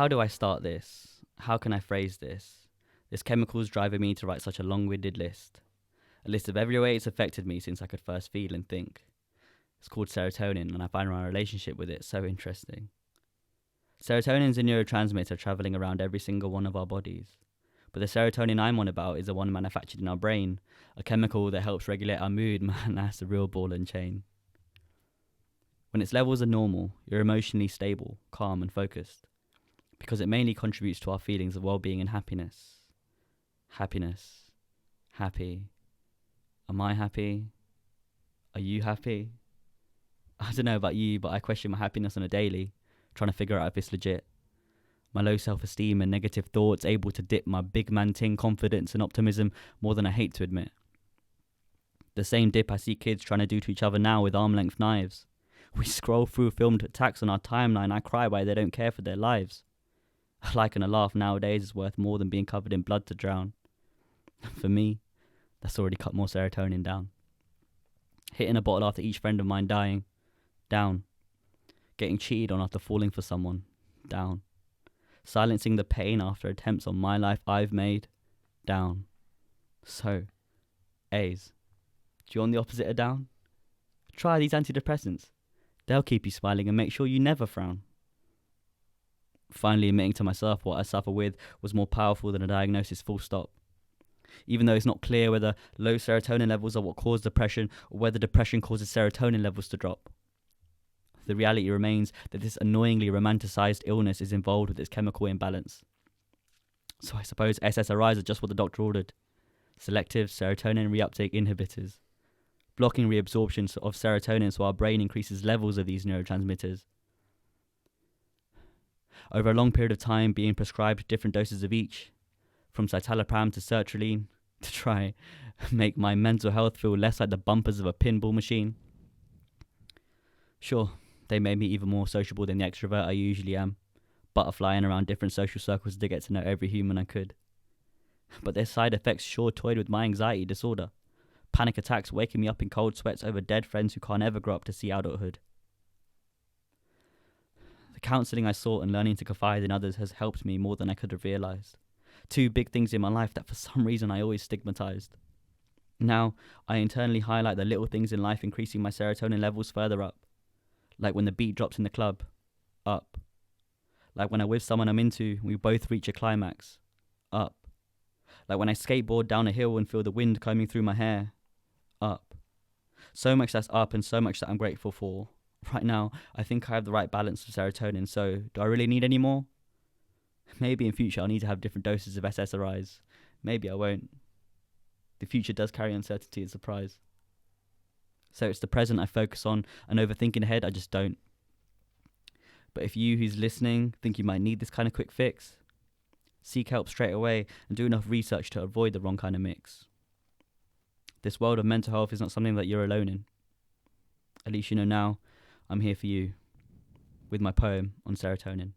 How do I start this? How can I phrase this? This chemical's driving me to write such a long-winded list. A list of every way it's affected me since I could first feel and think. It's called serotonin, and I find my relationship with it so interesting. Serotonin is a neurotransmitter travelling around every single one of our bodies. But the serotonin I'm on about is the one manufactured in our brain, a chemical that helps regulate our mood. Man, that's a real ball and chain. When its levels are normal, you're emotionally stable, calm and focused, because it mainly contributes to our feelings of well-being and happiness. Happiness. Happy. Am I happy? Are you happy? I don't know about you, but I question my happiness on a daily, trying to figure out if it's legit. My low self-esteem and negative thoughts able to dip my big man ting confidence and optimism more than I hate to admit. The same dip I see kids trying to do to each other now with arm-length knives. We scroll through filmed attacks on our timeline. I cry why they don't care for their lives. A like and a laugh nowadays is worth more than being covered in blood to drown. For me, that's already cut more serotonin down. Hitting a bottle after each friend of mine dying. Down. Getting cheated on after falling for someone. Down. Silencing the pain after attempts on my life I've made. Down. So, Aiz, do you want the opposite of down? Try these antidepressants. They'll keep you smiling and make sure you never frown. Finally admitting to myself what I suffer with was more powerful than a diagnosis, full stop. Even though it's not clear whether low serotonin levels are what cause depression or whether depression causes serotonin levels to drop. The reality remains that this annoyingly romanticized illness is involved with its chemical imbalance. So I suppose SSRIs are just what the doctor ordered. Selective serotonin reuptake inhibitors. Blocking reabsorption of serotonin so our brain increases levels of these neurotransmitters. Over a long period of time being prescribed different doses of each, from citalopram to sertraline, to try make my mental health feel less like the bumpers of a pinball machine. Sure, they made me even more sociable than the extrovert I usually am, butterflying around different social circles to get to know every human I could. But their side effects sure toyed with my anxiety disorder. Panic attacks waking me up in cold sweats over dead friends who can't ever grow up to see adulthood. The counselling I sought and learning to confide in others has helped me more than I could have realised. Two big things in my life that for some reason I always stigmatised. Now, I internally highlight the little things in life increasing my serotonin levels further up. Like when the beat drops in the club, up. Like when I'm with someone I'm into, we both reach a climax, up. Like when I skateboard down a hill and feel the wind combing through my hair, up. So much that's up and so much that I'm grateful for. Right now, I think I have the right balance of serotonin, so do I really need any more? Maybe in future I'll need to have different doses of SSRIs. Maybe I won't. The future does carry uncertainty and surprise. So it's the present I focus on, and overthinking ahead I just don't. But if you who's listening think you might need this kind of quick fix, seek help straight away and do enough research to avoid the wrong kind of mix. This world of mental health is not something that you're alone in. At least you know now I'm here for you with my poem on serotonin.